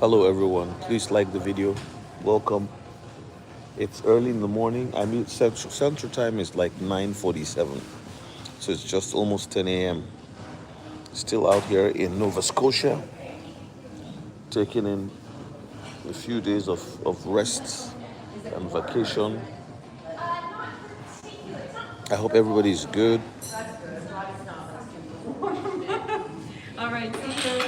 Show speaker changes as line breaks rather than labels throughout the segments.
Hello everyone, please like the video. Welcome. It's early in the morning. I mean Central Time is like 9:47. So it's just almost 10 a.m. Still out here in Nova Scotia, taking in a few days of rest and vacation. I hope everybody's good. All right, see you.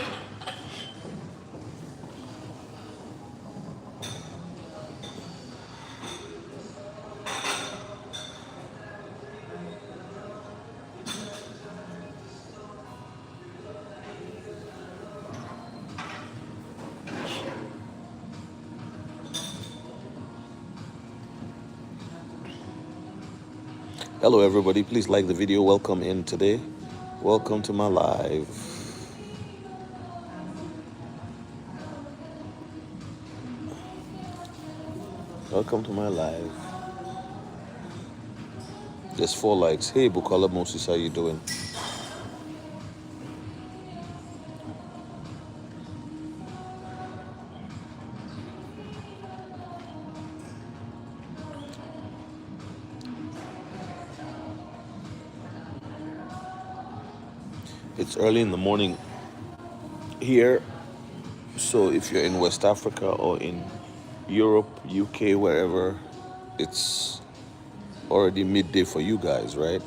Hello everybody, please like the video. Welcome in today. Welcome to my live. Welcome to my live. There's 4 likes. Hey Bukola Moses, how you doing? It's early in the morning here. So if you're in West Africa or in Europe, UK, wherever, it's already midday for you guys, right?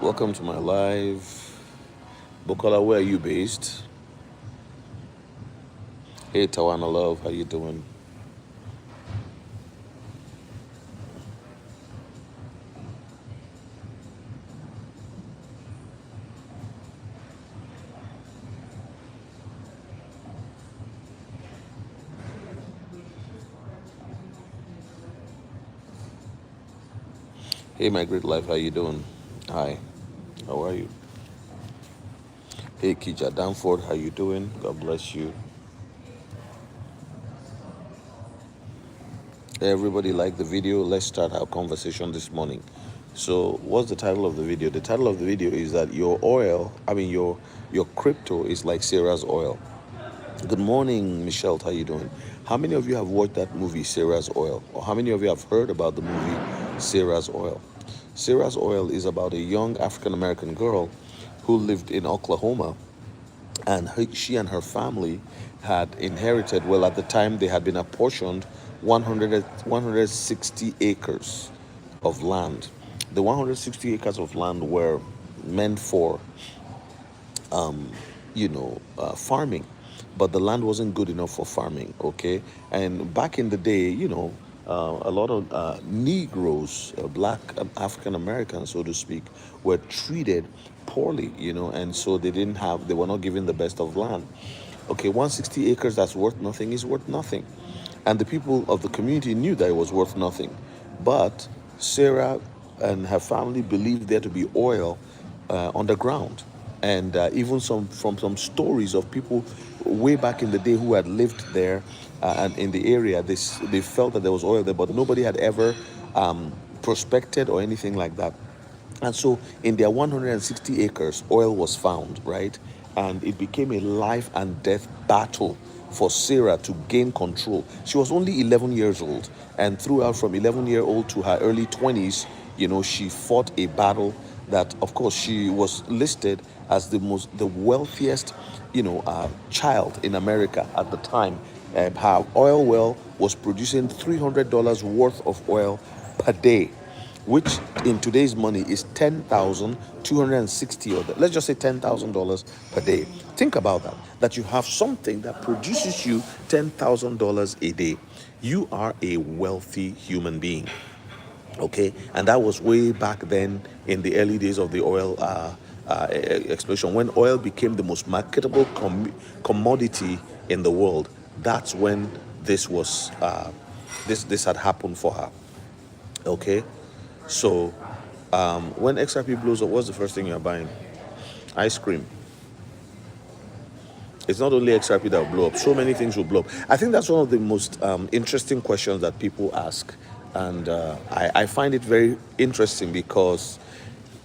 Welcome to my live. Bukola, where are you based? Hey Tawana Love, how you doing? Hey my great life, how you doing? Hi, how are you? Hey Kija Danford, how you doing? God bless you. Hey, everybody like the video. Let's start our conversation this morning. So what's the title of the video? The title of the video is that your crypto is like Sarah's oil. Good morning, Michelle. How you doing? How many of you have watched that movie, Sarah's Oil? Or how many of you have heard about the movie, Sarah's Oil? Sarah's Oil is about a young African American girl who lived in Oklahoma, and she and her family had inherited, well, at the time they had been apportioned 160 acres of land. The 160 acres of land were meant for farming, but the land wasn't good enough for farming. Okay, and back in the day, a lot of Negroes, black African Americans, so to speak, were treated poorly. And so they were not given the best of land. Okay, 160 acres that's worth nothing is worth nothing, and the people of the community knew that it was worth nothing, but Sarah and her family believed there to be oil underground. And even some stories of people way back in the day who had lived there and in the area, they felt that there was oil there, but nobody had ever prospected or anything like that. And so in their 160 acres, oil was found, right? And it became a life and death battle for Sarah to gain control. She was only 11 years old, and throughout from 11-year-old to her early 20s, she fought a battle that, of course, she was listed as the wealthiest, child in America at the time. Her oil well was producing $300 worth of oil per day, which in today's money is 10,260, or let's just say $10,000 per day. Think about that. That you have something that produces you $10,000 a day. You are a wealthy human being. Okay, and that was way back then in the early days of the oil explosion, when oil became the most marketable commodity in the world. That's when this had happened for her. Okay, so when XRP blows up, what's the first thing you're buying? Ice cream. It's not only XRP that will blow up. So many things will blow up. I think that's one of the most interesting questions that people ask. And I find it very interesting because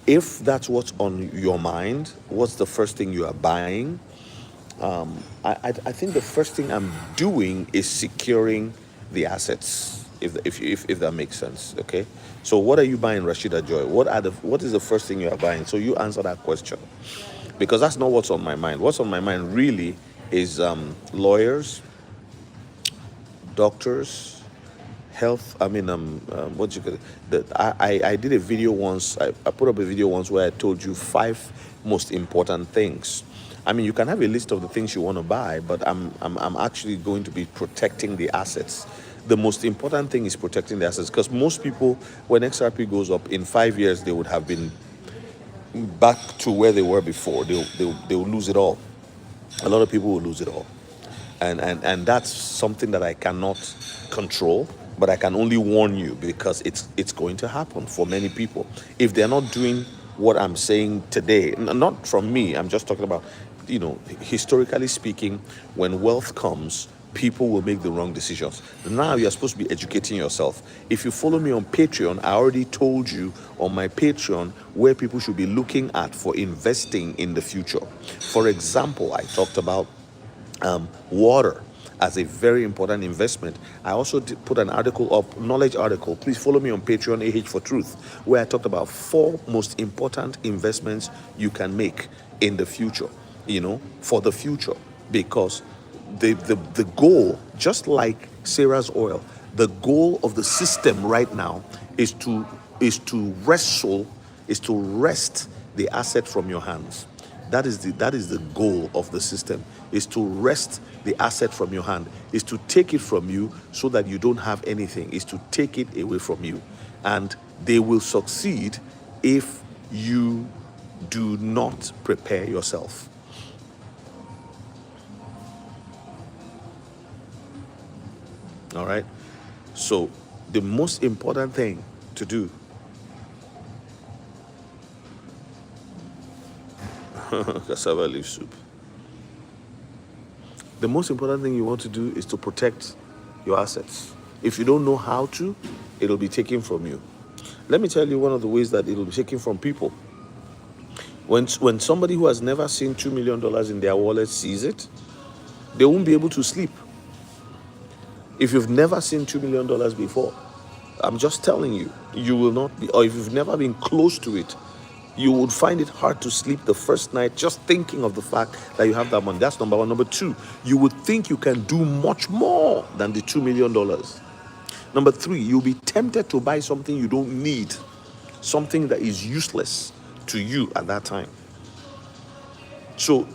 if that's what's on your mind, what's the first thing you are buying? I think the first thing I'm doing is securing the assets, if that makes sense. Okay. So what are you buying, Rashida Joy? What is the first thing you are buying? So you answer that question, because that's not what's on my mind. What's on my mind really is lawyers, doctors, health. I mean, what you could. I did a video once. I put up a video once where I told you 5 most important things. I mean, you can have a list of the things you want to buy, but I'm actually going to be protecting the assets. The most important thing is protecting the assets, because most people, when XRP goes up in 5 years, they would have been back to where they were before. They'll lose it all. A lot of people will lose it all. And that's something that I cannot control, but I can only warn you, because it's going to happen for many people if they're not doing what I'm saying today. Not from me, I'm just talking about, historically speaking, when wealth comes, people will make the wrong decisions. Now you're supposed to be educating yourself. If you follow me on Patreon, I already told you on my Patreon where people should be looking at for investing in the future. For example, I talked about water as a very important investment. I also put an article up, knowledge article. Please follow me on Patreon, AH for Truth, where I talked about 4 most important investments you can make in the future, for the future. Because the goal, just like Sarah's oil, the goal of the system right now is to wrest the asset from your hands. That is the goal of the system, is to wrest the asset from your hand, is to take it from you so that you don't have anything, is to take it away from you. And they will succeed if you do not prepare yourself. All right? So the most important thing to do cassava leaf soup. The most important thing you want to do is to protect your assets. If you don't know how to, it'll be taken from you. Let me tell you one of the ways that it'll be taken from people. When somebody who has never seen $2 million in their wallet sees it, they won't be able to sleep. If you've never seen $2 million before, I'm just telling you, you will not be, or if you've never been close to it, you would find it hard to sleep the first night just thinking of the fact that you have that money. That's number one. Number two, you would think you can do much more than the $2 million. Number three, you'll be tempted to buy something you don't need, something that is useless to you at that time. So,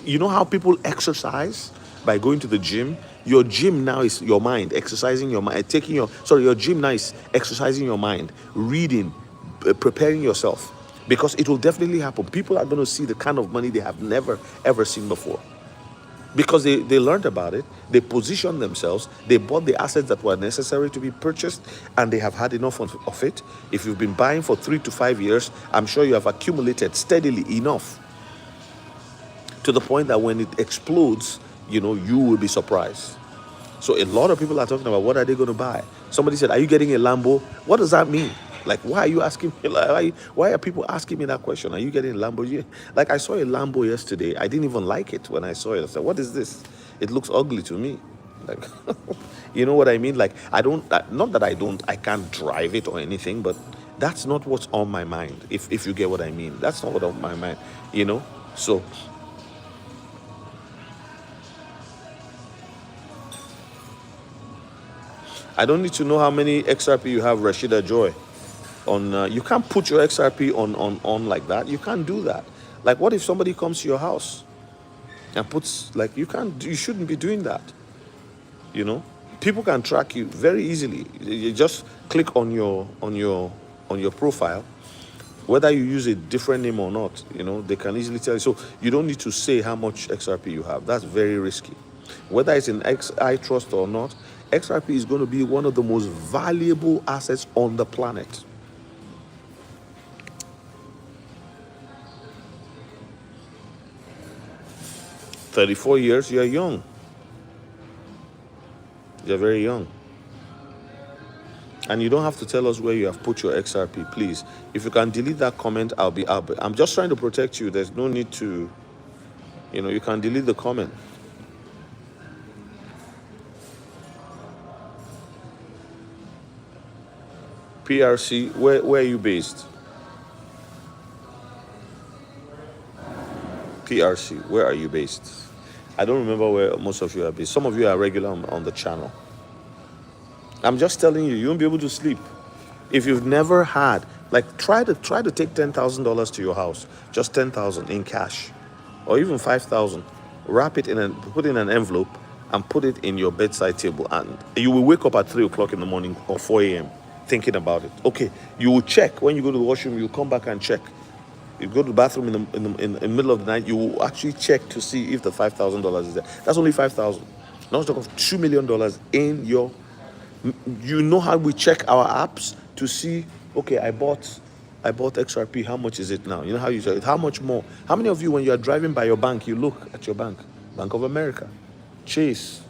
you know how people exercise? By going to the gym. Your gym now is your mind, exercising your mind, your gym now is exercising your mind, reading, preparing yourself. Because it will definitely happen. People are going to see the kind of money they have never, ever seen before. Because they learned about it, they positioned themselves, they bought the assets that were necessary to be purchased, and they have had enough of it. If you've been buying for 3 to 5 years, I'm sure you have accumulated steadily enough to the point that when it explodes, you will be surprised. So a lot of people are talking about, what are they going to buy? Somebody said, are you getting a Lambo? What does that mean? Like, why are you asking me? Why are people asking me that question? Are you getting a Lambo? Like, I saw a Lambo yesterday. I didn't even like it when I saw it. I said, what is this? It looks ugly to me. Like, you know what I mean? Like, not that I can't drive it or anything, but that's not what's on my mind. If you get what I mean, that's not what's on my mind. So. I don't need to know how many XRP you have, Rashida Joy. You can't put your XRP on like that. You can't do that. Like, what if somebody comes to your house and puts, like, you shouldn't be doing that. People can track you very easily. You just click on your profile, whether you use a different name or not. They can easily tell you. So you don't need to say how much XRP you have. That's very risky. Whether it's in XI Trust or not, XRP is going to be one of the most valuable assets on the planet. 34 years, you're young. You're very young. And you don't have to tell us where you have put your XRP, please. If you can delete that comment, I'll be up. I'm just trying to protect you. There's no need to, you can delete the comment. PRC, where are you based? PRC, where are you based? I don't remember where most of you are based. Some of you are regular on the channel. I'm just telling you, you won't be able to sleep. If you've never had, like, try to take $10,000 to your house, just 10,000 in cash, or even 5,000. Wrap it put it in an envelope, and put it in your bedside table, and you will wake up at 3 o'clock in the morning or 4 a.m. thinking about it. Okay, you will check when you go to the washroom. You come back and check. You go to the bathroom in the middle of the night. You will actually check to see if the $5,000 is there. That's only 5,000. Now let's talk of $2 million in your. You know how we check our apps to see, okay, I bought XRP, how much is it now? You know how you say it, how much more? How many of you, when you are driving by your bank, you look at your bank? Bank of America, Chase,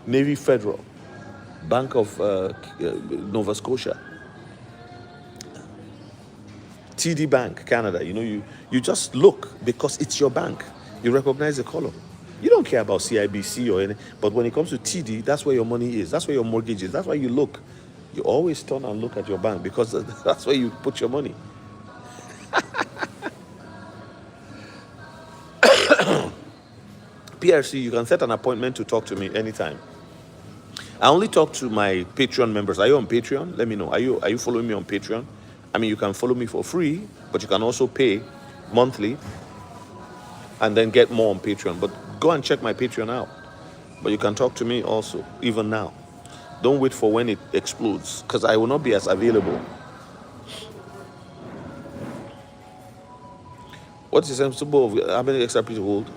Navy Federal, Bank of Nova Scotia, TD Bank, Canada. You just look because it's your bank. You recognize the color. You don't care about CIBC or anything, but when it comes to TD, that's where your money is. That's where your mortgage is. That's why you look. You always turn and look at your bank because that's where you put your money. PRC, you can set an appointment to talk to me anytime. I only talk to my Patreon members. Are you on Patreon? Let me know. Are you following me on Patreon? I mean, you can follow me for free, but you can also pay monthly and then get more on Patreon. But go and check my Patreon out. But you can talk to me also, even now. Don't wait for when it explodes, because I will not be as available. What's the sensible of how many XRP to hold?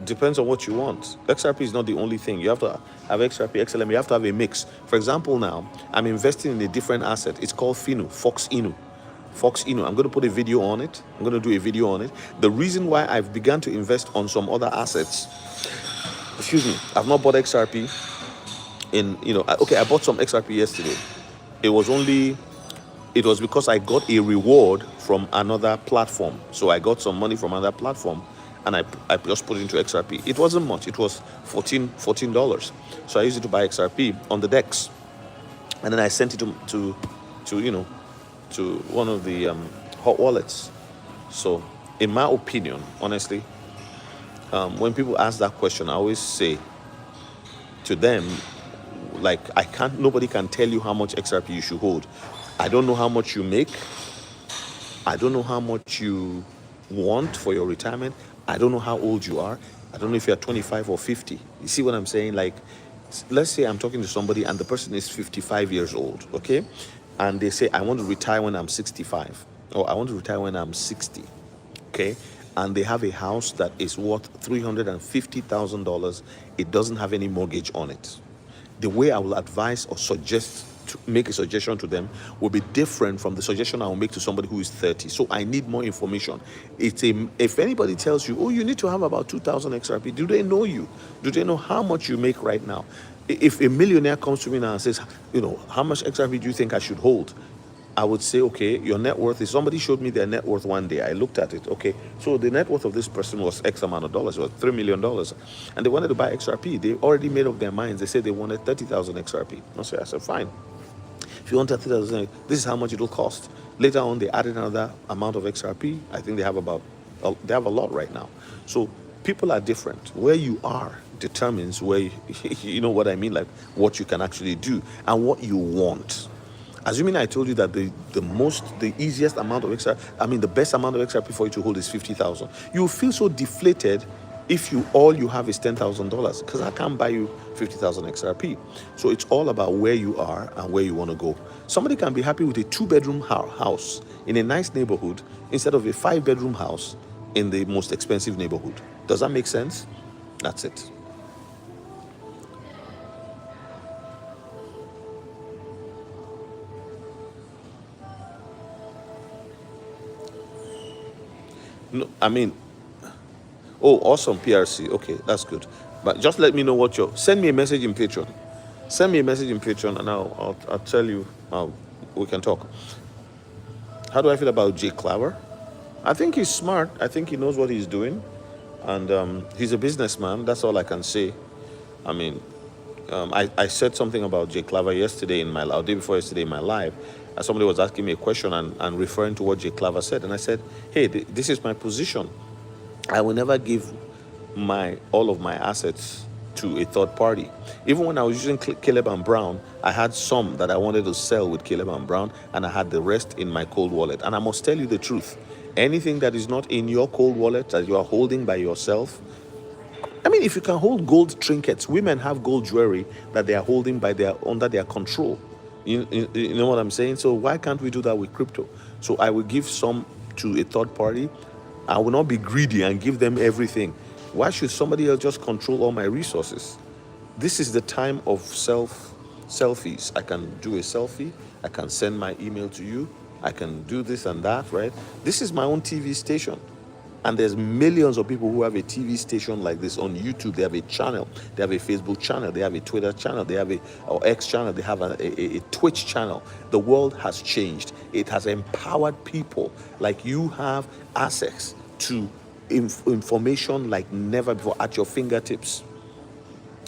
Depends on what you want. XRP is not the only thing. You have to have XRP, XLM. You have to have a mix. For example, now, I'm investing in a different asset. It's called FINU, Fox Inu. I'm going to put a video on it. I'm going to do a video on it. The reason why I've begun to invest on some other assets, I've not bought XRP I bought some XRP yesterday. It was because I got a reward from another platform. So I got some money from another platform and I just put it into XRP. It wasn't much. It was $14. So I used it to buy XRP on the DEX. And then I sent it to one of the hot wallets. So in my opinion, honestly, when people ask that question, I always say to them, like, nobody can tell you how much XRP you should hold. I don't know how much you make. I don't know how much you want for your retirement. I don't know how old you are. I don't know if you're 25 or 50. You see what I'm saying? Like, let's say I'm talking to somebody and the person is 55 years old, okay? And they say, I want to retire when I'm 65, or I want to retire when I'm 60, okay? And they have a house that is worth $350,000. It doesn't have any mortgage on it. The way I will advise or suggest to make a suggestion to them will be different from the suggestion I will make to somebody who is 30. So I need more information. If anybody tells you, oh, you need to have about 2,000 XRP, do they know you? Do they know how much you make right now? If a millionaire comes to me now and says, how much XRP do you think I should hold? I would say, okay, your net worth is, somebody showed me their net worth one day. I looked at it. Okay, so the net worth of this person was X amount of dollars, it was $3 million. And they wanted to buy XRP. They already made up their minds. They said they wanted 30,000 XRP. I said, fine. If you want 30,000, this is how much it will cost. Later on, they added another amount of XRP. I think they have a lot right now. So people are different. Where you are determines where, you know what I mean, like what you can actually do and what you want. Assuming I told you that the easiest amount of XRP, the best amount of XRP for you to hold is 50,000. You feel so deflated if all you have is $10,000, because I can't buy you 50,000 XRP. So it's all about where you are and where you want to go. Somebody can be happy with a 2-bedroom house in a nice neighborhood instead of a 5-bedroom house in the most expensive neighborhood. Does that make sense? That's it. No, Oh, awesome, PRC. Okay, that's good. But just let me know what you're. Send me a message in Patreon. Send me a message in Patreon, and I'll tell you. We can talk. How do I feel about Jay Claver? I think he's smart. I think he knows what he's doing, and he's a businessman. That's all I can say. I mean, I said something about Jay Claver yesterday in my, or day before yesterday in my live. Somebody was asking me a question and referring to what Jay Claver said, and I said, "Hey, this is my position. I will never give all of my assets to a third party. Even when I was using Caleb and Brown, I had some that I wanted to sell with Caleb and Brown, and I had the rest in my cold wallet. And I must tell you the truth. Anything that is not in your cold wallet that you are holding by yourself, I mean, if you can hold gold trinkets, women have gold jewelry that they are holding under their control. You know what I'm saying? So why can't we do that with crypto? So I will give some to a third party. I will not be greedy and give them everything. Why should somebody else just control all my resources? This is the time of selfies. I can do a selfie. I can send my email to you. I can do this and that, right? This is my own TV station. And there's millions of people who have a TV station like this on YouTube. They have a channel. They have a Facebook channel. They have a Twitter channel. They have or X channel. They have a Twitch channel. The world has changed. It has empowered people. Like, you have access to information like never before at your fingertips.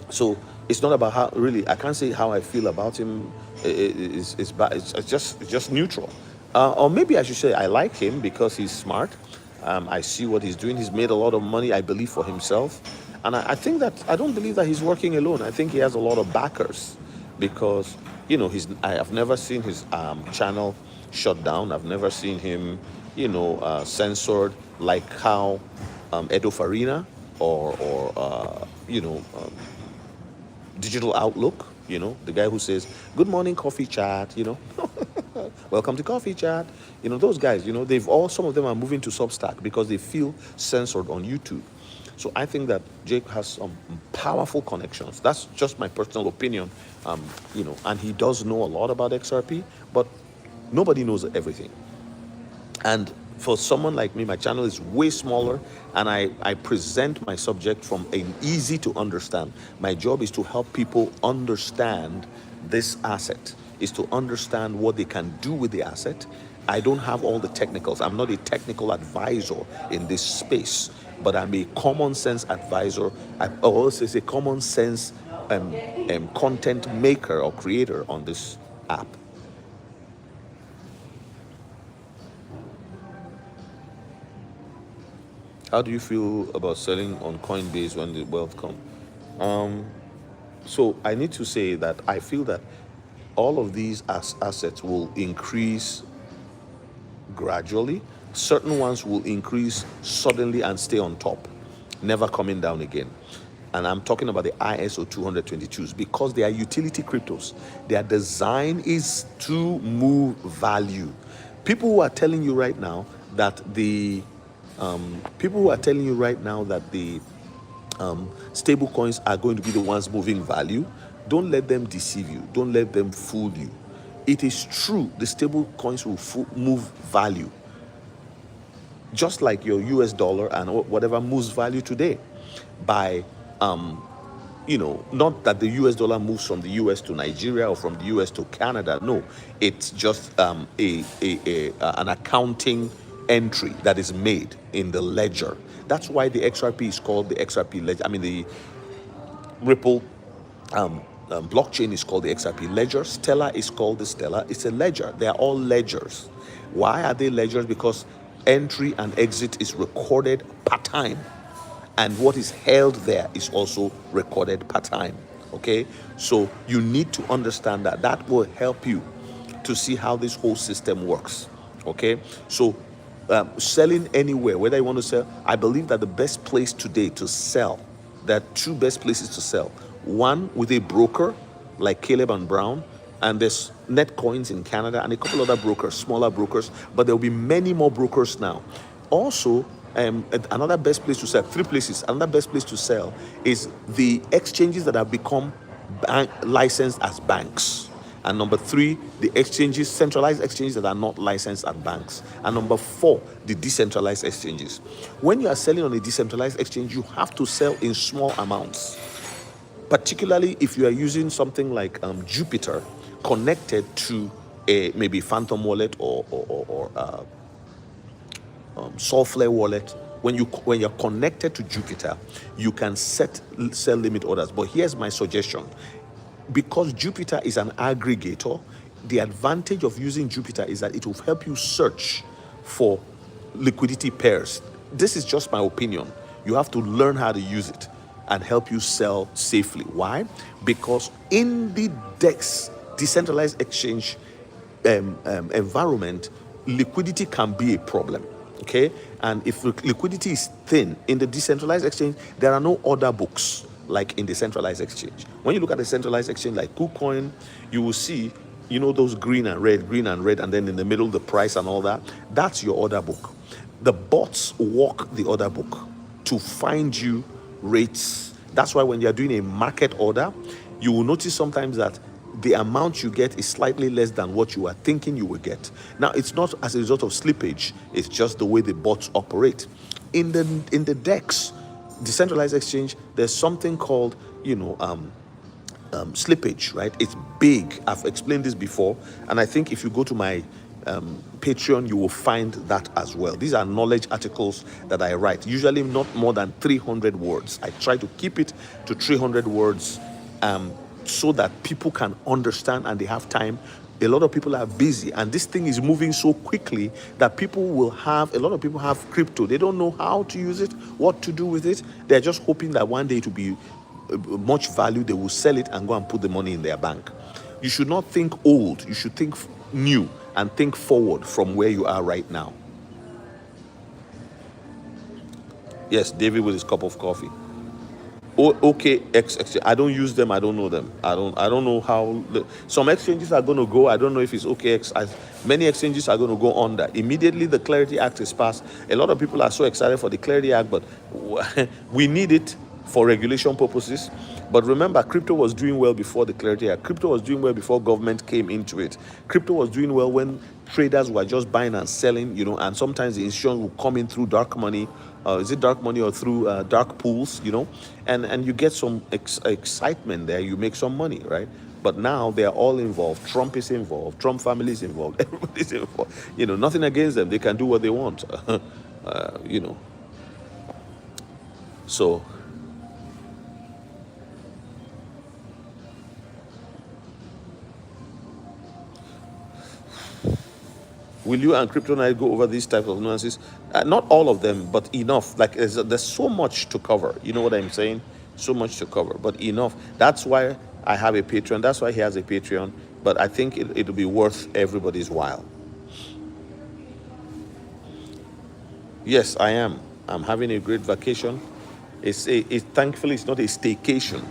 So it's not about how, really, I can't say how I feel about him. It's bad. It's just neutral. Or maybe I should say I like him because he's smart. I see what he's doing. He's made a lot of money, I believe, for himself. And I think that, I don't believe that he's working alone. I think he has a lot of backers because, I have never seen his channel shut down. I've never seen him, censored like how Edo Farina or Digital Outlook, the guy who says, "Good morning, coffee chat," welcome to coffee chat. Those guys, some of them are moving to Substack because they feel censored on YouTube. So I think that Jake has some powerful connections. That's just my personal opinion. And he does know a lot about XRP, but nobody knows everything. And for someone like me, my channel is way smaller, and I present my subject from an easy to understand. My job is to help people understand this asset, is to understand what they can do with the asset. I don't have all the technicals. I'm not a technical advisor in this space, but I'm a common sense advisor. I also say a common sense content maker or creator on this app. How do you feel about selling on Coinbase when the wealth comes? So I need to say that I feel that all of these assets will increase gradually. Certain ones will increase suddenly and stay on top, never coming down again. And I'm talking about the ISO 222s because they are utility cryptos. Their design is to move value. People who are telling you right now that the stable coins are going to be the ones moving value, don't let them deceive you. Don't let them fool you. It is true, the stable coins will move value, just like your US dollar and whatever moves value today. By not that the US dollar moves from the US to Nigeria or from the US to Canada. No, it's just an accounting entry that is made in the ledger. That's why the XRP is called the XRP ledger. I mean, the Ripple blockchain is called the XRP ledger. Stellar is called the Stellar. It's a ledger. They are all ledgers. Why are they ledgers? Because entry and exit is recorded per time, and what is held there is also recorded per time. Okay, so you need to understand that. That will help you to see how this whole system works. Okay, so selling anywhere, whether you want to sell, I believe that the best place today to sell, there are two best places to sell. One with a broker like Caleb and Brown, and there's Netcoins in Canada and a couple other brokers, smaller brokers, but there will be many more brokers now. Also, another best place to sell, three places, another best place to sell is the exchanges that have become licensed as banks. And number 3, the exchanges, centralized exchanges that are not licensed at banks. And number 4, the decentralized exchanges. When you are selling on a decentralized exchange, you have to sell in small amounts, particularly if you are using something like Jupiter connected to a maybe Phantom wallet or Soulflare wallet. When you're connected to Jupiter, you can set sell limit orders. But here's my suggestion: because Jupiter is an aggregator, the advantage of using Jupiter is that it will help you search for liquidity pairs. This is just my opinion. You have to learn how to use it and help you sell safely. Why? Because in the DEX, decentralized exchange environment, liquidity can be a problem. Okay, and if liquidity is thin in the decentralized exchange, there are no order books like in the centralized exchange. When you look at the centralized exchange like KuCoin, you will see, those green and red, and then in the middle the price and all that. That's your order book. The bots walk the order book to find you rates. That's why when you're doing a market order, you will notice sometimes that the amount you get is slightly less than what you are thinking you will get. Now, it's not as a result of slippage, it's just the way the bots operate. In the DEX, decentralized exchange, there's something called, slippage, right? It's big. I've explained this before, and I think if you go to my Patreon, you will find that as well. These are knowledge articles that I write, usually not more than 300 words. I try to keep it to 300 words so that people can understand and they have time. A lot of people are busy, and this thing is moving so quickly that a lot of people have crypto. They don't know how to use it, what to do with it. They're just hoping that one day it will be much value. They will sell it and go and put the money in their bank. You should not think old. You should think new and think forward from where you are right now. Yes, David with his cup of coffee. Okay, I don't use them. I don't know them. I don't know how some exchanges are going to go. I don't know if it's OKX. Many exchanges are going to go under. Immediately the Clarity Act is passed. A lot of people are so excited for the Clarity Act, but we need it for regulation purposes. But remember, crypto was doing well before the Clarity Act. Crypto was doing well before government came into it. Crypto was doing well when traders were just buying and selling, and sometimes the insurance will come in through dark money. Is it dark money or through dark pools, and you get some excitement there. You make some money, right? But now they are all involved. Trump is involved. Trump family is involved. Everybody's involved. Nothing against them. They can do what they want. So will you and Crypto Night go over these types of nuances? Not all of them, but enough. Like there's so much to cover. You know what I'm saying? So much to cover, but enough. That's why I have a Patreon. That's why he has a Patreon. But I think it'll be worth everybody's while. Yes, I am. I'm having a great vacation. Thankfully, it's not a staycation.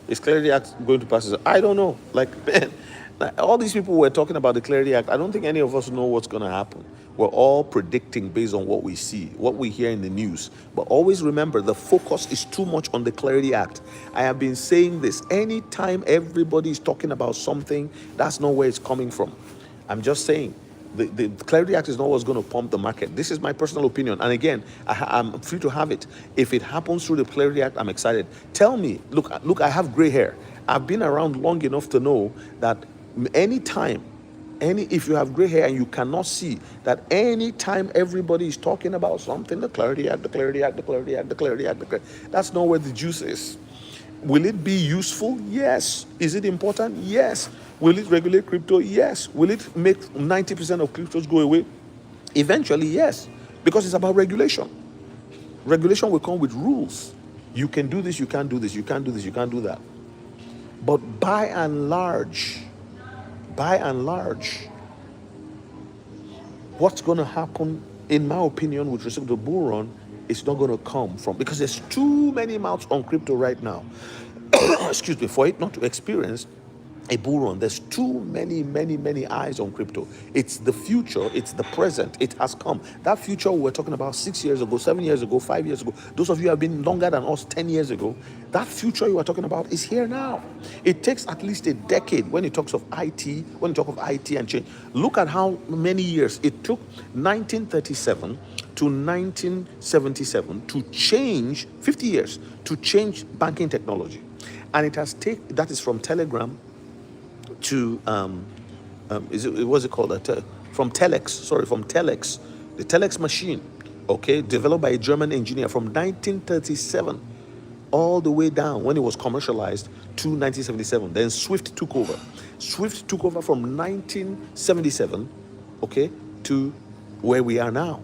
Is Clarity Act going to pass? I don't know. Man, all these people were talking about the Clarity Act. I don't think any of us know what's going to happen. We're all predicting based on what we see, what we hear in the news. But always remember, the focus is too much on the Clarity Act. I have been saying this. Anytime everybody is talking about something, that's not where it's coming from. I'm just saying. The Clarity Act is not what's going to pump the market. This is my personal opinion. And again, I'm free to have it. If it happens through the Clarity Act, I'm excited. Tell me, look, I have gray hair. I've been around long enough to know that if you have gray hair and you cannot see that anytime everybody is talking about something, the Clarity Act, the Clarity Act, the Clarity Act, the Clarity Act, that's not where the juice is. Will it be useful? Yes. Is it important? Yes. Will it regulate crypto? Yes. Will it make 90% of cryptos go away? Eventually, yes. Because it's about regulation. Regulation will come with rules. You can do this, you can't do this, you can't do this, you can't do that. But by and large, what's going to happen, in my opinion, with respect to the bull run, it's not going to come from, because there's too many mouths on crypto right now. Excuse me, for it not to experience a bull run. There's too many eyes on crypto. It's the future, it's the present, it has come. That future we were talking about 6 years ago, 7 years ago, 5 years ago, those of you who have been longer than us 10 years ago, that future you were talking about is here now. It takes at least a decade when it talks of IT, when you talk of IT and change. Look at how many years it took 1937 to 1977 to change, 50 years to change banking technology. And it has taken, that is from Telegram to what's it called? From Telex, the Telex machine, okay, developed by a German engineer from 1937 all the way down when it was commercialized to 1977. Then Swift took over. Swift took over from 1977, okay, to where we are now.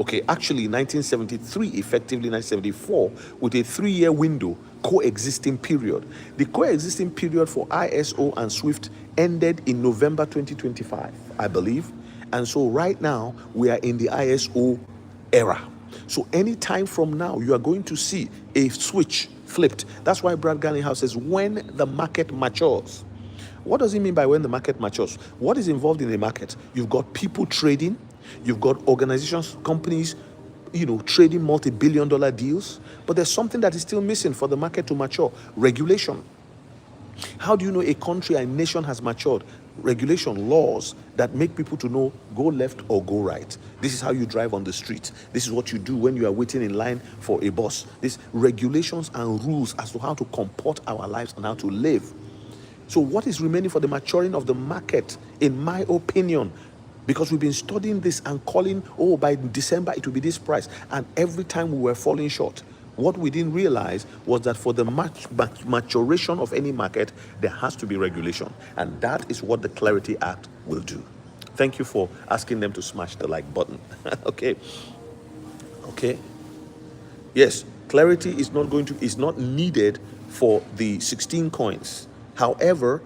Okay, actually 1973, effectively 1974, with a 3-year window coexisting period. The coexisting period for ISO and Swift ended in November 2025, I believe. And so right now we are in the ISO era. So anytime from now, you are going to see a switch flipped. That's why Brad Garlinghouse says, when the market matures. What does he mean by when the market matures? What is involved in the market? You've got people trading, you've got organizations, companies, trading multi-billion-dollar deals, but there's something that is still missing for the market to mature: regulation. How do you know a country, a nation has matured? Regulation, laws that make people to know go left or go right. This is how you drive on the street. This is what you do when you are waiting in line for a bus. These regulations and rules as to how to comport our lives and how to live. So what is remaining for the maturing of the market, in my opinion? Because we've been studying this and calling, by December it will be this price. And every time we were falling short. What we didn't realize was that for the maturation of any market, there has to be regulation. And that is what the Clarity Act will do. Thank you for asking them to smash the like button. Okay. Yes, clarity is not needed for the 16 coins. However,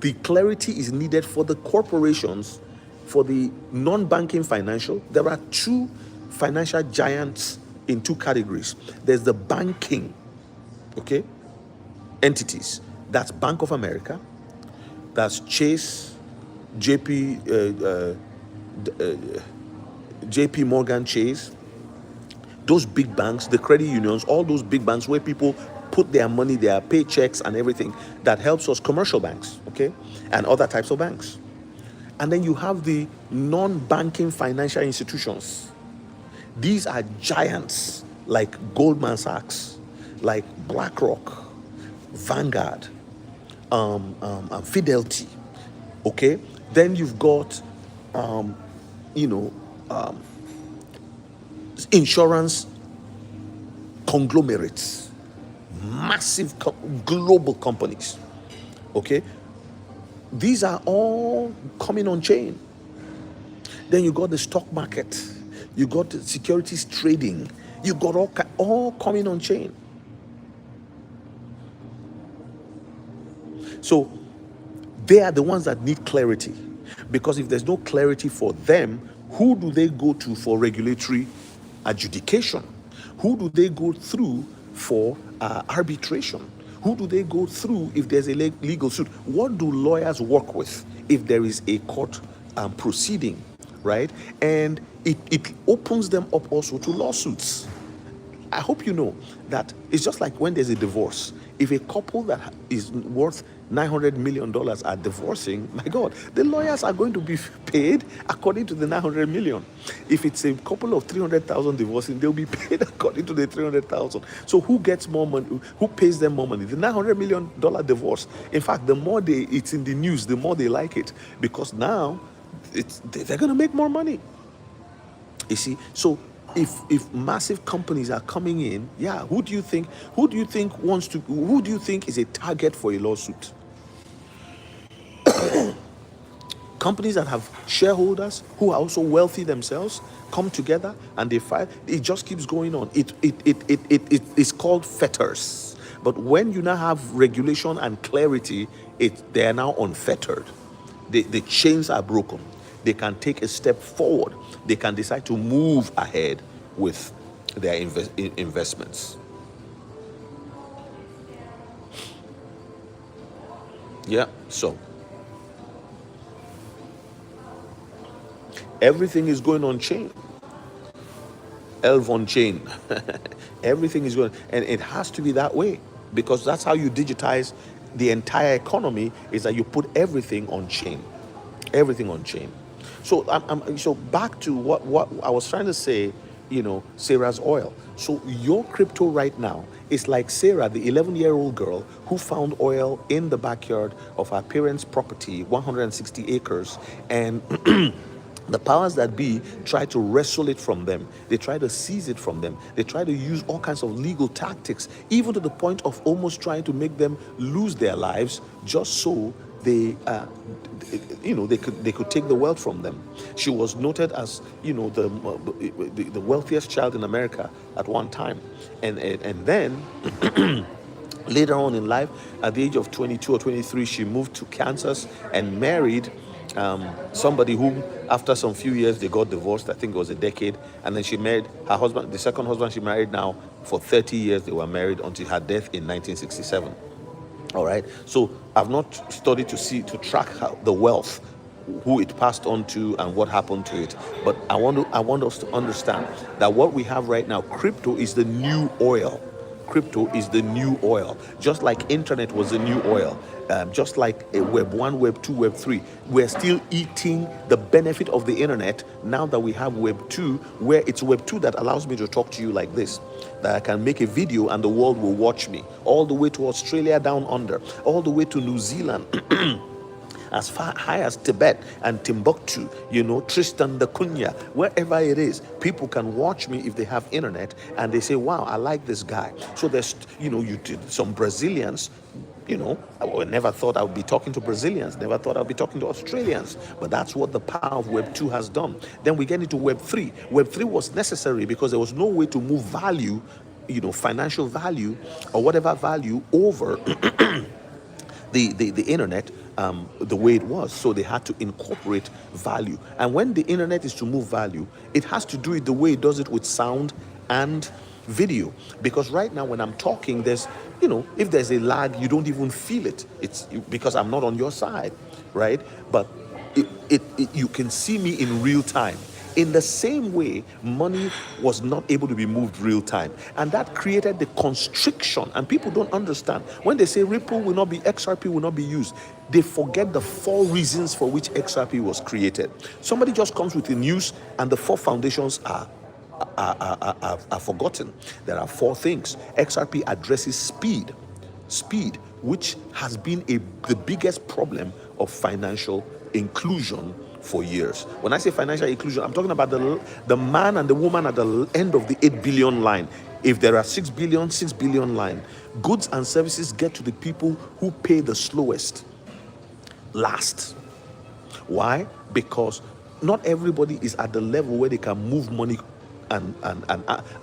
the clarity is needed for the corporations, for the non-banking financial. There are two financial giants in two categories. There's the banking, entities. That's Bank of America. That's Chase, JP Morgan Chase. Those big banks, the credit unions, all those big banks where people put their money, their paychecks and everything, that helps us, commercial banks, and other types of banks. And then you have the non-banking financial institutions. These are giants like Goldman Sachs, like BlackRock, Vanguard, Fidelity. Then you've got, insurance conglomerates, massive global companies. These are all coming on chain. Then you got the stock market, you got the securities trading, you got all coming on chain. So they are the ones that need clarity, because if there's no clarity for them, who do they go to for regulatory adjudication? Who do they go through for arbitration? Who do they go through if there's a legal suit? What do lawyers work with if there is a court proceeding, right? And it opens them up also to lawsuits. I hope you know that it's just like when there's a divorce. If a couple that is worth $900 million are divorcing, my God, the lawyers are going to be paid according to the 900 million. If it's a couple of 300,000 divorcing, they'll be paid according to the 300,000. So who gets more money? Who pays them more money? The $900 million divorce. In fact, the more it's in the news, the more they like it, because now they're going to make more money. You see, so if massive companies are coming in, who do you think is a target for a lawsuit? Companies that have shareholders who are also wealthy themselves come together and they fight. It just keeps going on. It's called fetters. But when you now have regulation and clarity, they are now unfettered. The chains are broken. They can take a step forward. They can decide to move ahead with their investments. Yeah. So everything is going on chain. Elf on chain. Everything is going, and it has to be that way because that's how you digitize the entire economy. Is that you put everything on chain, everything on chain. So so back to what I was trying to say. Sarah's oil. So your crypto right now is like Sarah, the 11-year-old girl who found oil in the backyard of her parents' property, 160 acres, and the powers that be try to wrestle it from them. They try to seize it from them. They try to use all kinds of legal tactics, even to the point of almost trying to make them lose their lives just so they could take the wealth from them. She was noted as the wealthiest child in America at one time, and then later on in life, at the age of 22 or 23, she moved to Kansas and married somebody whom, after some few years, they got divorced. I think it was a decade. And then she married her husband, the second husband she married now. For 30 years, they were married until her death in 1967. All right. So I've not studied to track the wealth, who it passed on to and what happened to it. But I want us to understand that what we have right now, crypto is the new oil. Crypto is the new oil, just like internet was the new oil, just like a web 1, web 2, web 3. We're still eating the benefit of the internet now that we have web 2, where it's web 2 that allows me to talk to you like this, that I can make a video and the world will watch me, all the way to Australia down under, all the way to New Zealand, as far high as Tibet and Timbuktu, Tristan da Cunha, wherever it is, people can watch me if they have internet and they say, wow, I like this guy. So there's, some Brazilians, I never thought I would be talking to Brazilians, never thought I'd be talking to Australians, but that's what the power of Web 2 has done. Then we get into Web 3. Web 3 was necessary because there was no way to move value, financial value or whatever value over the internet the way it was. So they had to incorporate value. And when the internet is to move value, it has to do it the way it does it with sound and video. Because right now when I'm talking, there's, if there's a lag, you don't even feel it. It's because I'm not on your side, right? But you can see me in real time. In the same way, money was not able to be moved real time. And that created the constriction. And people don't understand. When they say Ripple will not be, XRP will not be used, they forget the 4 reasons for which XRP was created. Somebody just comes with the news and the 4 foundations are forgotten. There are 4 things. XRP addresses speed, which has been the biggest problem of financial inclusion for years. When I say financial inclusion, I'm talking about the man and the woman at the end of the 8 billion line. If there are 6 billion line, goods and services get to the people who pay the slowest last. Why? Because not everybody is at the level where they can move money and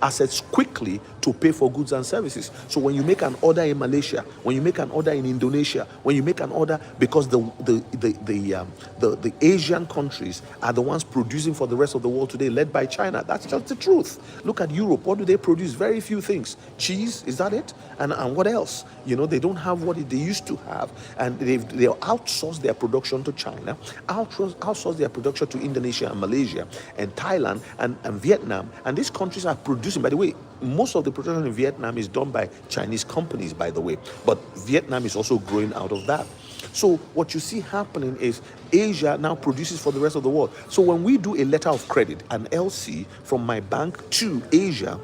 assets quickly to pay for goods and services. So when you make an order in Malaysia, when you make an order in Indonesia, when you make an order, because the Asian countries are the ones producing for the rest of the world today, led by China. That's just the truth. Look at Europe. What do they produce? Very few things. Cheese, is that it? And what else? They don't have what they used to have, and they outsourced their production to China, outsourced their production to Indonesia and Malaysia and Thailand and Vietnam. And these countries are producing, by the way, most of the production in Vietnam is done by Chinese companies, by the way. But Vietnam is also growing out of that. So what you see happening is Asia now produces for the rest of the world. So when we do a letter of credit, an LC from my bank to Asia,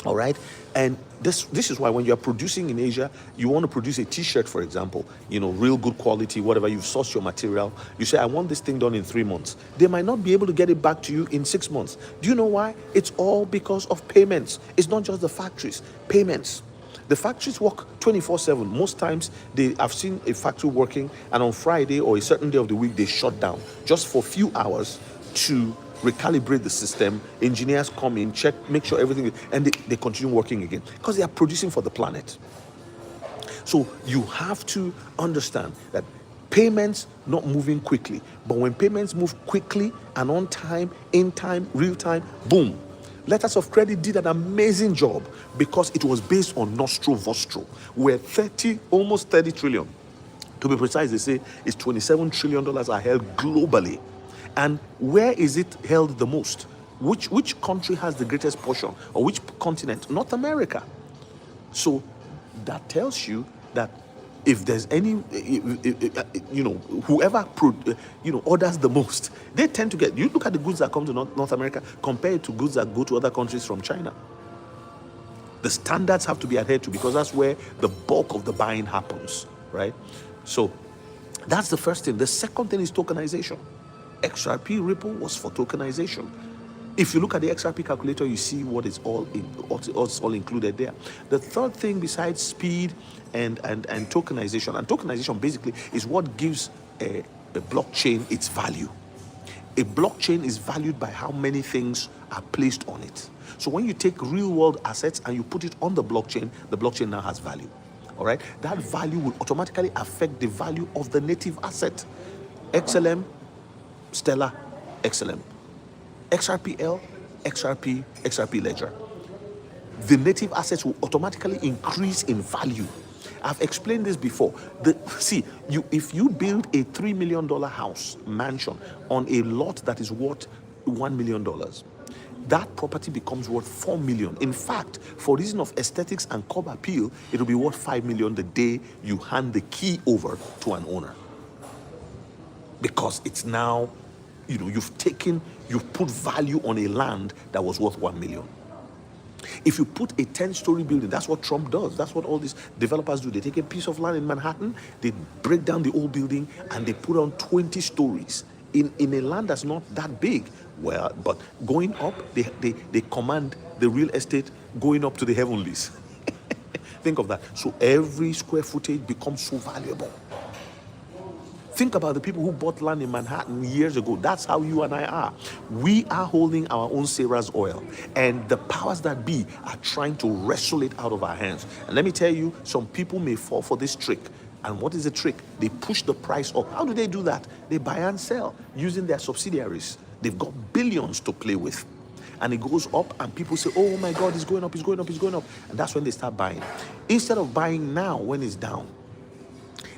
all right, and this is why when you're producing in Asia, you want to produce a t-shirt, for example, real good quality, whatever, you've sourced your material, you say, I want this thing done in 3 months. They might not be able to get it back to you in 6 months. Do you know why? It's all because of payments. It's not just the factories, payments. The factories work 24/7. Most times, I've seen a factory working, and on Friday or a certain day of the week, they shut down just for a few hours to recalibrate the system. Engineers come in, check, make sure everything, and they continue working again because they are producing for the planet. So you have to understand that payments not moving quickly, but when payments move quickly and on time, in time, real time, boom. Letters of credit did an amazing job because it was based on nostro vostro, where almost 30 trillion To be precise, they say it's $27 trillion are held globally. And where is it held the most? Which country has the greatest portion, or which continent? North America. So that tells you that if there's any, whoever orders the most, they tend to get. You look at the goods that come to North America compared to goods that go to other countries from China. The standards have to be adhered to, because that's where the bulk of the buying happens, right? So that's the first thing. The second thing is tokenization. XRP Ripple was for tokenization. If you look at the XRP calculator, you see what's all included there. The third thing, besides speed and tokenization, and tokenization basically is what gives a blockchain its value. A blockchain is valued by how many things are placed on it. So when you take real world assets and you put it on the blockchain now has value. All right, that value will automatically affect the value of the native asset. XLM, Stellar, XLM. XRPL, XRP Ledger. The native assets will automatically increase in value. I've explained this before. If you build a $3 million house, mansion, on a lot that is worth $1 million, that property becomes worth $4 million. In fact, for reason of aesthetics and curb appeal, it will be worth $5 million the day you hand the key over to an owner. Because it's now, you've put value on a land that was worth $1 million. If you put a 10-story building, that's what Trump does. That's what all these developers do. They take a piece of land in Manhattan, they break down the old building, and they put on 20 stories in a land that's not that big. Well, but going up, they command the real estate going up to the heavenlies. Think of that. So every square footage becomes so valuable. Think about the people who bought land in Manhattan years ago. That's how you and I are. We are holding our own Sarah's oil, and the powers that be are trying to wrestle it out of our hands. And let me tell you, some people may fall for this trick. And what is the trick? They push the price up. How do they do that? They buy and sell using their subsidiaries. They've got billions to play with. And it goes up, and people say, oh my God, it's going up, it's going up, it's going up. And that's when they start buying. Instead of buying now when it's down.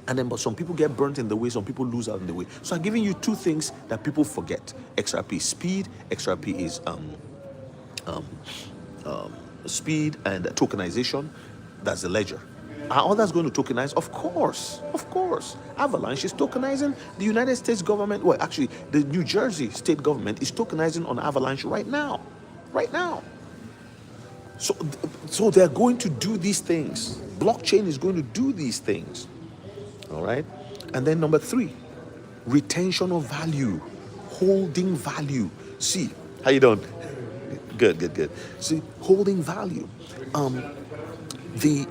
And then, but some people get burnt in the way, some people lose out in the way. So I'm giving you two things that people forget. XRP speed, XRP is speed and tokenization. That's the ledger. Are others going to tokenize? Of course. Avalanche is tokenizing. The United States government, well, actually, the New Jersey state government is tokenizing on Avalanche right now. So they're going to do these things. Blockchain is going to do these things. All right. And then number 3, retention of value, holding value. See, how you doing? Good. See, holding value. The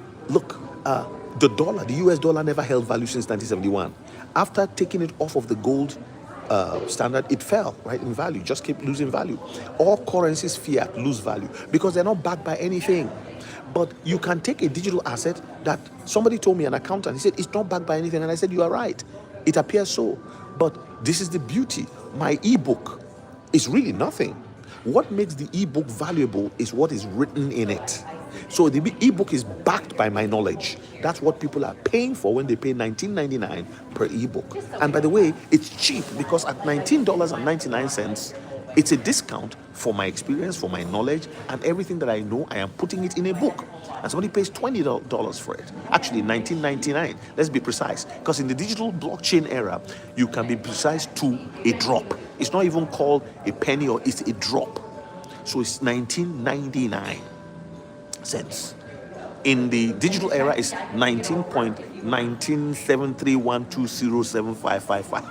dollar, the US dollar never held value since 1971. After taking it off of the gold standard, it fell, right, in value, just keep losing value. All currencies, fiat, lose value because they're not backed by anything. But you can take a digital asset that somebody told me, an accountant, he said, it's not backed by anything. And I said, you are right. It appears so. But this is the beauty. My ebook is really nothing. What makes the ebook valuable is what is written in it. So the ebook is backed by my knowledge. That's what people are paying for when they pay $19.99 per ebook. And by the way, it's cheap because at $19.99, it's a discount for my experience, for my knowledge, and everything that I know. I am putting it in a book. And somebody pays $20 for it. Actually, $19.99. Let's be precise. Because in the digital blockchain era, you can be precise to a drop. It's not even called a penny, or it's a drop. So it's 19.99 cents. In the digital era, it's 19.97312075555.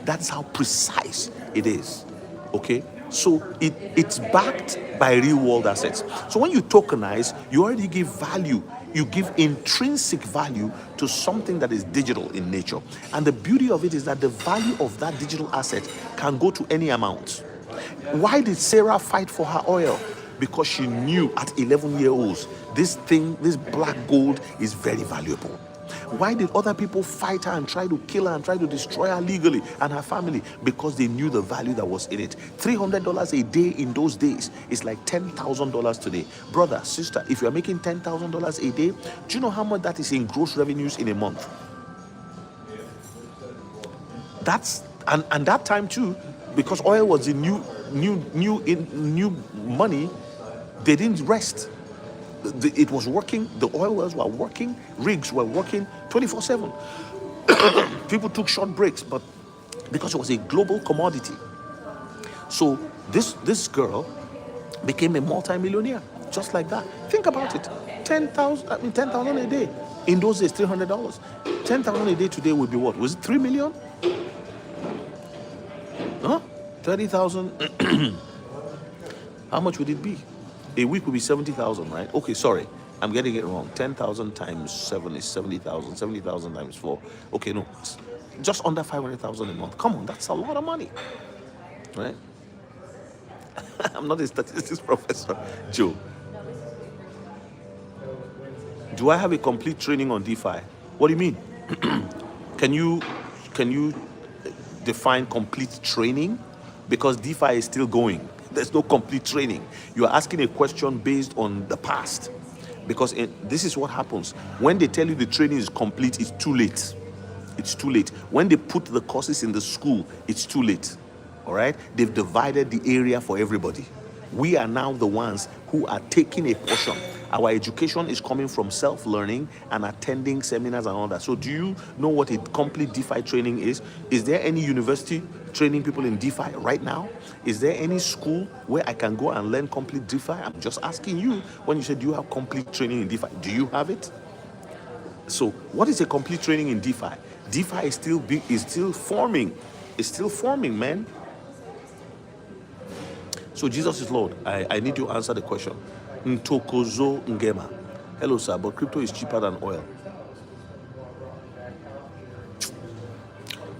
That's how precise it is. Okay, so it's backed by real world assets. So when you tokenize, you already give value. You give intrinsic value to something that is digital in nature. And the beauty of it is that the value of that digital asset can go to any amount. Why did Sarah fight for her oil? Because she knew at 11 years old, this black gold is very valuable. Why did other people fight her and try to kill her and try to destroy her legally and her family? Because they knew the value that was in it. $300 a day in those days is like $10,000 today. Brother, sister, if you're making $10,000 a day, do you know how much that is in gross revenues in a month? That's and that time too, because oil was the new money. They didn't rest. It was working. The oil wells were working. Rigs were working 24/7. People took short breaks, but because it was a global commodity. So this girl became a multi-millionaire just like that. Think about it. 10,000 a day. In those days, $300. 10,000 a day today would be what? Was it 3 million? Huh? 30,000. How much would it be? A week would be 70,000, right? Okay, sorry. I'm getting it wrong. 10,000 times 7 is 70,000. 70,000 times 4. Okay, no. Just under 500,000 a month. Come on, that's a lot of money. Right? I'm not a statistics professor, Joe. Do I have a complete training on DeFi? What do you mean? Can you define complete training? Because DeFi is still going. There's no complete training. You are asking a question based on the past. Because this is what happens. When they tell you the training is complete, it's too late. It's too late. When they put the courses in the school, it's too late. All right? They've divided the area for everybody. We are now the ones who are taking a portion. Our education is coming from self-learning and attending seminars and all that. So do you know what a complete DeFi training is? Is there any university training people in DeFi right now? Is there any school where I can go and learn complete DeFi? I'm just asking you. When you said, do you have complete training in DeFi? Do you have it? So what is a complete training in DeFi? DeFi is still big, is still forming. It's still forming, man. So Jesus is Lord. I need to answer the question. Ntokozo Ngema. Hello, sir, but crypto is cheaper than oil.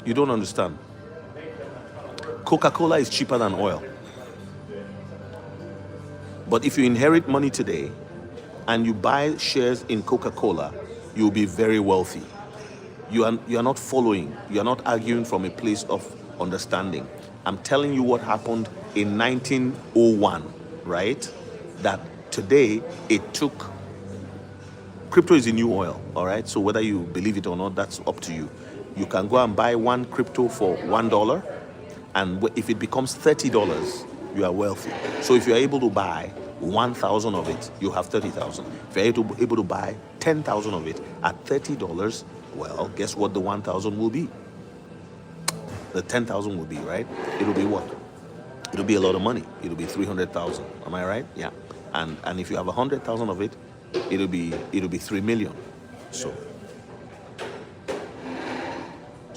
You don't understand. Coca-Cola is cheaper than oil. But if you inherit money today and you buy shares in Coca-Cola, you'll be very wealthy. You are not following. You are not arguing from a place of understanding. I'm telling you what happened in 1901, right? That today it took, crypto is the new oil, all right? So whether you believe it or not, that's up to you. You can go and buy one crypto for $1, and if it becomes $30, you are wealthy. So if you're able to buy 1,000 of it, you have 30,000. If you're able to buy 10,000 of it at $30, well, guess what the 1,000 will be? The 10,000 will be, right? It'll be what? It'll be a lot of money. It'll be 300,000. Am I right? Yeah. And if you have 100,000 of it, it'll be 3 million. So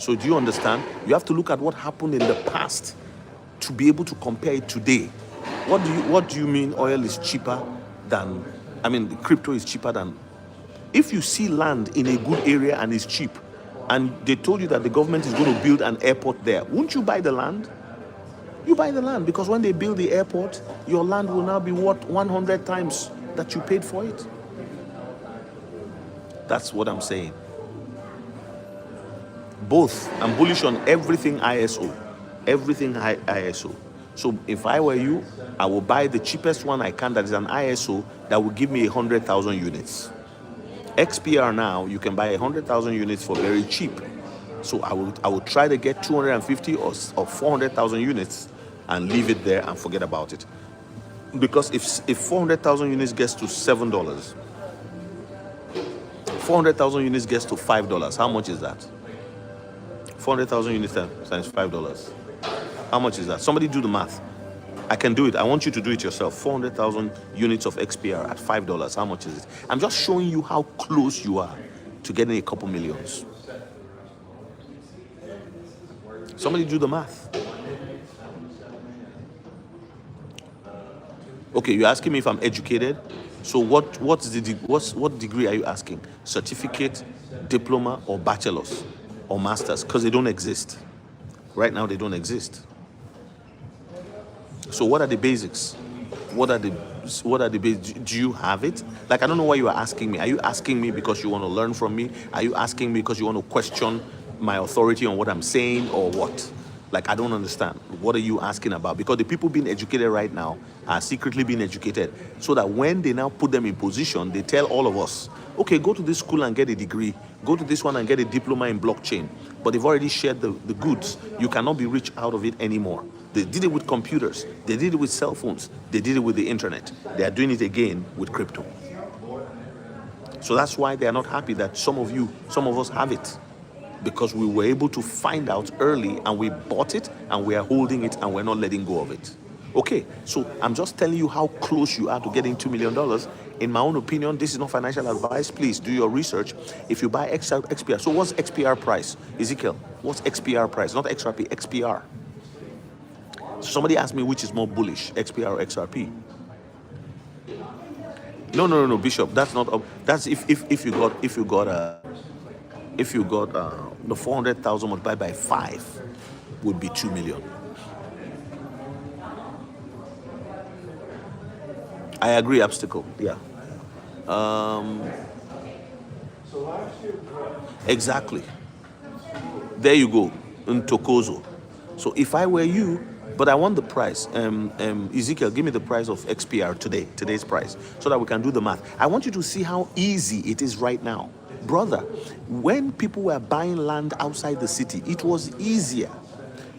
do you understand? You have to look at what happened in the past to be able to compare it today. What do you mean oil is cheaper than, crypto is cheaper than? If you see land in a good area and it's cheap, and they told you that the government is going to build an airport there, won't you buy the land? You buy the land, because when they build the airport, your land will now be worth 100 times that you paid for it. That's what I'm saying. Both. I'm bullish on everything ISO. Everything ISO. So if I were you, I will buy the cheapest one I can that is an ISO that will give me 100,000 units. XPR now, you can buy 100,000 units for very cheap. So I will try to get 250 or 400,000 units and leave it there and forget about it. Because if 400,000 units gets to $7, 400,000 units gets to $5, how much is that? 400,000 units times $5. How much is that? Somebody do the math. I can do it. I want you to do it yourself. 400,000 units of XPR at $5. How much is it? I'm just showing you how close you are to getting a couple millions. Somebody do the math. Okay, you're asking me if I'm educated. So what degree are you asking? Certificate, diploma, or bachelor's, or master's? Because they don't exist. Right now, they don't exist. So what are the basics? What are the basics? Do you have it? Like, I don't know why you are asking me. Are you asking me because you want to learn from me? Are you asking me because you want to question my authority on what I'm saying, or what? Like, I don't understand. What are you asking about? Because the people being educated right now are secretly being educated, so that when they now put them in position, they tell all of us, okay, go to this school and get a degree. Go to this one and get a diploma in blockchain. but they've already shared the goods. You cannot be rich out of it anymore. They did it with computers, they did it with cell phones, they did it with the internet. They are doing it again with crypto. So that's why they are not happy that some of us have it, because we were able to find out early and we bought it and we are holding it and we're not letting go of it. Okay, so I'm just telling you how close you are to getting $2 million. In my own opinion, this is not financial advice. Please do your research. If you buy XPR, so what's XPR price? Ezekiel, what's XPR price? Not XRP, XPR. So somebody asked me which is more bullish, XPR or XRP. No, Bishop. That's not. That's if you got the 400,000 multiplied by 5 would be 2 million. I agree, obstacle. Yeah. Exactly. There you go. In Tokozo. So if I were you, but I want the price. Ezekiel, give me the price of XPR today's price, so that we can do the math. I want you to see how easy it is right now. Brother, when people were buying land outside the city, it was easier.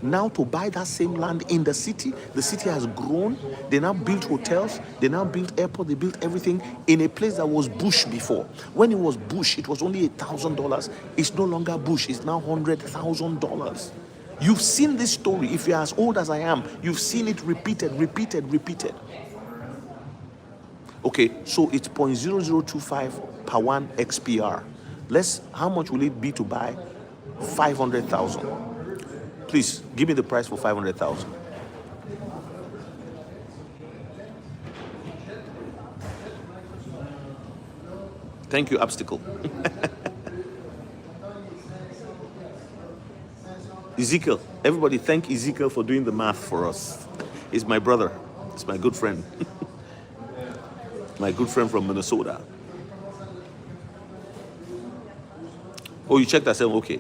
Now to buy that same land in the city has grown. They now built hotels, they now built airport, they built everything in a place that was bush before. When it was bush, it was only $1,000. It's no longer bush, it's now $100,000. You've seen this story. If you're as old as I am, you've seen it repeated. Okay, so it's 0.0025 per 1 XPR. How much will it be to buy 500,000? Please give me the price for 500,000. Thank you, obstacle. Ezekiel, everybody thank Ezekiel for doing the math for us. He's my brother. He's my good friend. My good friend from Minnesota. Oh, you checked that? Okay.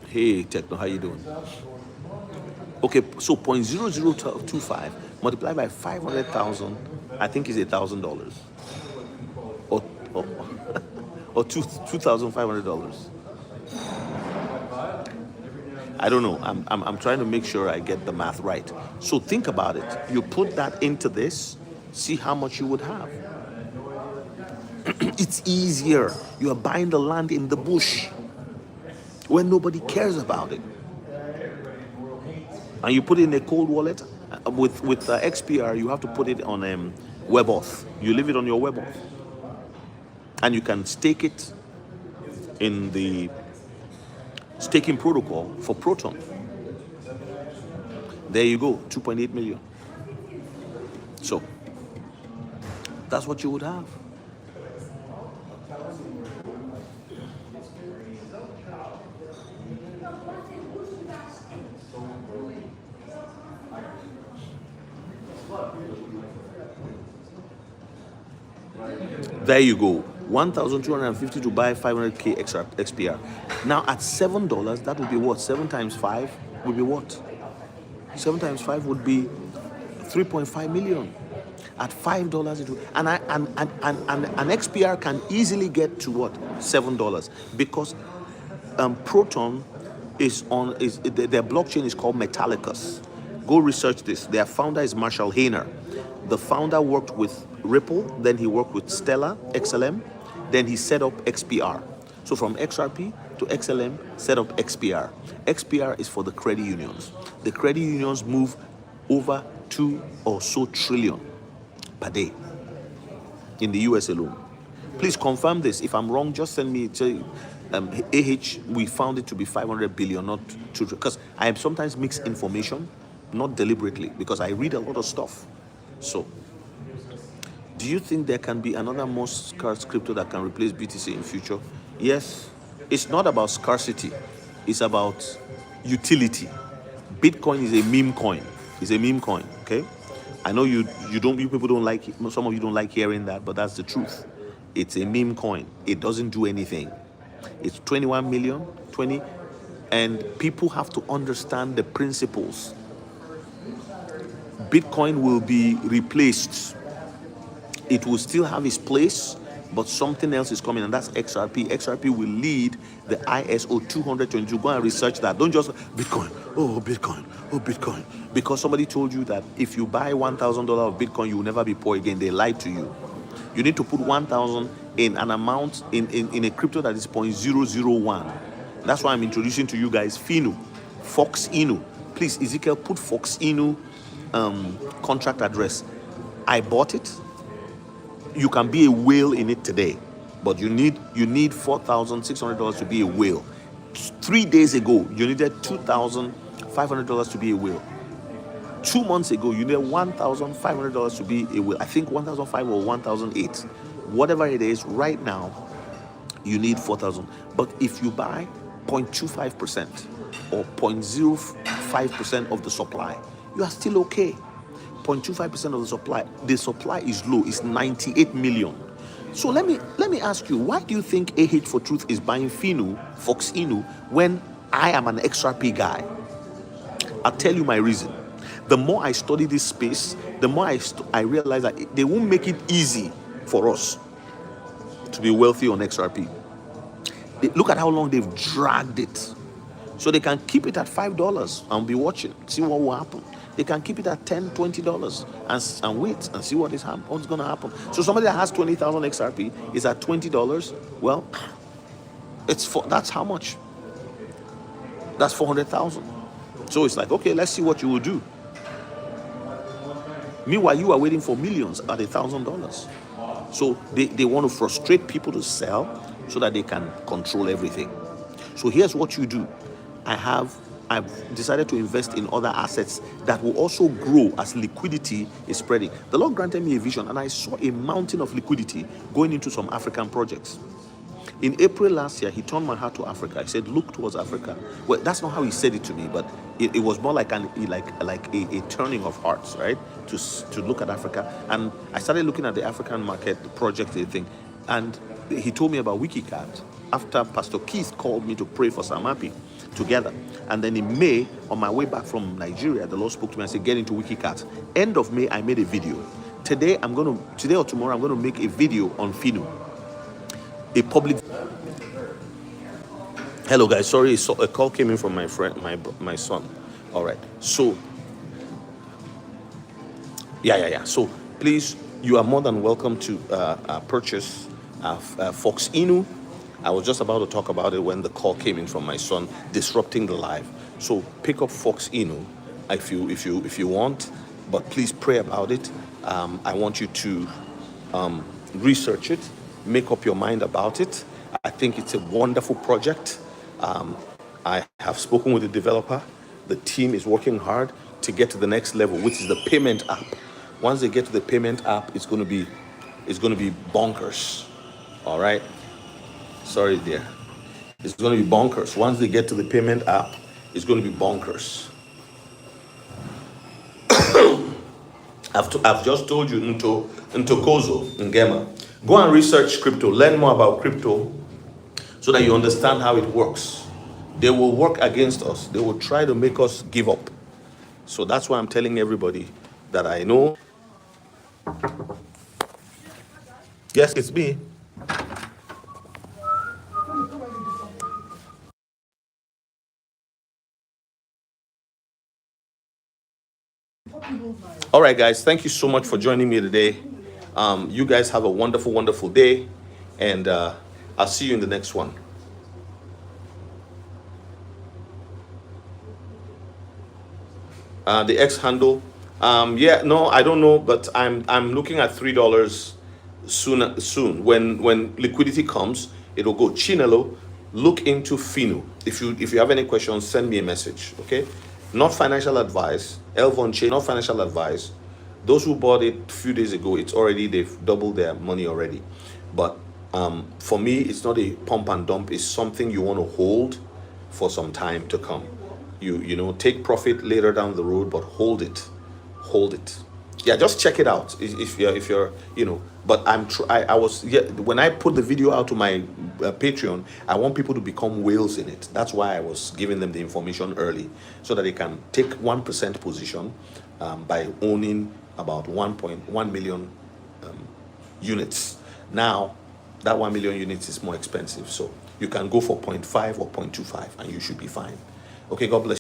Hey, Techno, how you doing? Okay, so 0.0025 multiplied by 500,000, I think is $1,000, or $2,500. I don't know. I'm trying to make sure I get the math right. So think about it. You put that into this, see how much you would have. It's easier. You are buying the land in the bush when nobody cares about it, and you put it in a cold wallet. With XPR, you have to put it on WebAuth. You leave it on your WebAuth, and you can stake it in the staking protocol for Proton. There you go, 2.8 million. So that's what you would have. There you go, 1,250 to buy 500K XPR. Now at $7, that would be what? 7 times 5 would be what? 7 times 5 would be 3.5 million. At $5, it would, and an XPR can easily get to what? $7, because Proton their blockchain is called Metallicus. Go research this. Their founder is Marshall Hayner. The founder worked with Ripple, then he worked with Stellar, XLM, then he set up XPR. So from XRP to XLM, set up XPR. XPR is for the credit unions. The credit unions move over 2 or so trillion per day in the US alone. Please confirm this. If I'm wrong, just send me we found it to be 500 billion, not 2, because I am sometimes mix information, not deliberately, because I read a lot of stuff. So, do you think there can be another more scarce crypto that can replace BTC in future? Yes. It's not about scarcity. It's about utility. Bitcoin is a meme coin. It's a meme coin, okay? I know you people don't like it. Some of you don't like hearing that, but that's the truth. It's a meme coin. It doesn't do anything. It's 21 million, and people have to understand the principles. Bitcoin will be replaced It will still have its place, but something else is coming, and that's XRP. XRP will lead the ISO 222. Go and research that. Don't just Bitcoin, oh Bitcoin, oh Bitcoin, because somebody told you that if you buy $1,000 of Bitcoin, you will never be poor again. They lied to you. You need to put 1,000 in an amount in a crypto that is 0.001. That's why I'm introducing to you guys Finu, Fox Inu. Please, Ezekiel, put Fox Inu contract address. I bought it. You can be a whale in it today, but you need $4,600 to be a whale. 3 days ago, you needed $2,500 to be a whale. 2 months ago, you needed $1,500 to be a whale. I think 1,500 or 1,008, whatever it is. Right now, you need 4,000. But if you buy 0.25% or 0.05% of the supply, you are still okay. 0.25% of the supply is low. It's 98 million. So let me ask you, why do you think AH for Truth is buying Finu, Fox Inu, when I am an XRP guy? I'll tell you my reason. The more I study this space, the more I realize that they won't make it easy for us to be wealthy on XRP. Look at how long they've dragged it. So they can keep it at $5 and be watching, see what will happen. They can keep it at $10, $20 and wait and see what's going to happen. So somebody that has 20,000 XRP is at $20. Well, that's how much? That's 400,000. So it's like, okay, let's see what you will do. Meanwhile, you are waiting for millions at $1,000. So they want to frustrate people to sell so that they can control everything. So here's what you do. I've decided to invest in other assets that will also grow as liquidity is spreading. The Lord granted me a vision, and I saw a mountain of liquidity going into some African projects. In April last year, he turned my heart to Africa. He said, look towards Africa. Well, that's not how he said it to me, but it was more like a turning of hearts, right? To look at Africa. And I started looking at the African market, the project, the thing. And he told me about WikiCat after Pastor Keith called me to pray for Samapi together. And then in May, on my way back from Nigeria, the Lord spoke to me and said, get into WikiCat. End of May, I made a video. Today or tomorrow, I'm going to make a video on Finu. A public. Hello guys, sorry, a call came in from my friend, my son. All right, so yeah. So please, you are more than welcome to purchase Fox Inu. I was just about to talk about it when the call came in from my son, disrupting the live. So pick up Fox Inu if you want, but please pray about it. I want you to research it, make up your mind about it. I think it's a wonderful project. I have spoken with the developer. The team is working hard to get to the next level, which is the payment app. Once they get to the payment app, it's going to be bonkers. All right. Sorry, dear. It's going to be bonkers. Once they get to the payment app, it's going to be bonkers. I've just told you Ntokozo, Ngema. Go and research crypto. Learn more about crypto so that you understand how it works. They will work against us. They will try to make us give up. So that's why I'm telling everybody that I know. Yes, it's me. All right, guys, thank you so much for joining me today. You guys have a wonderful, wonderful day, and I'll see you in the next one. The X handle, no, I don't know, but I'm looking at $3 soon. When liquidity comes, it'll go. Chinelo, look into Finu. If you have any questions, send me a message. Okay, not financial advice. Elvon Chain, not financial advice. Those who bought it a few days ago, they've doubled their money already. But for me, it's not a pump and dump. It's something you want to hold for some time to come. You know, take profit later down the road, but hold it. Yeah, just check it out if you're you know. But when I put the video out to my Patreon, I want people to become whales in it. That's why I was giving them the information early, so that they can take 1% position by owning about 1.1 million units. Now, that 1 million units is more expensive. So you can go for 0.5 or 0.25 and you should be fine. Okay, God bless.